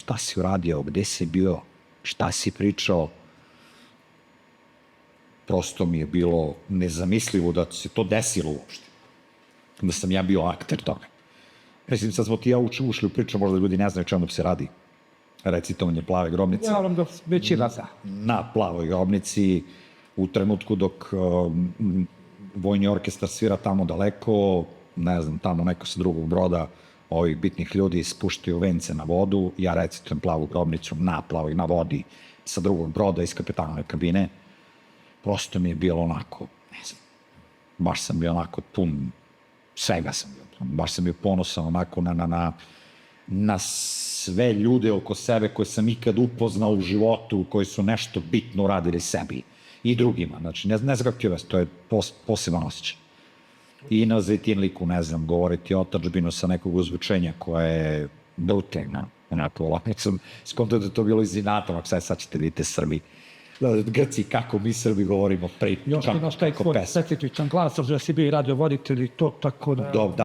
šta si uradio, gde si bio, šta si pričao. Prosto mi je bilo nezamislivo da se to desilo uopšte. Da sam ja bio akter toga. Mislim, sad smo ti ja ušli u priču, možda ljudi ne znaju čemu se radi. Recitovanje Plave grobnice. Ja vam da većina da. Na Plavoj grobnici, u trenutku dok vojni orkestar svira tamo daleko, ne znam, tamo neko sa drugog broda, ovih bitnih ljudi spuštaju vence na vodu, ja recitujem Plavu grobnicu na Plavoj, na vodi, sa drugog broda iz kapetanove kabine. Prosto mi je bilo onako, ne znam, baš sam bio onako pun, svega sam bio, baš sam bio ponosan onako na sve ljude oko sebe koje sam ikad upoznao u životu, koji su nešto bitno uradili sebi i drugima. Znači, ne znam kako je to je poseban osjećaj. I na Zejtinliku, ne znam, govoriti o otadžbinu sa nekog uzvučenja koje je brutalno. Onako, sam skontao da je to bilo iz inata, ako sad ćete vidite Srbi. Grci, kako mi Srbi govorimo, Još imaš taj tvoj specifičan glas, da si bio i radio voditelj i to tako da...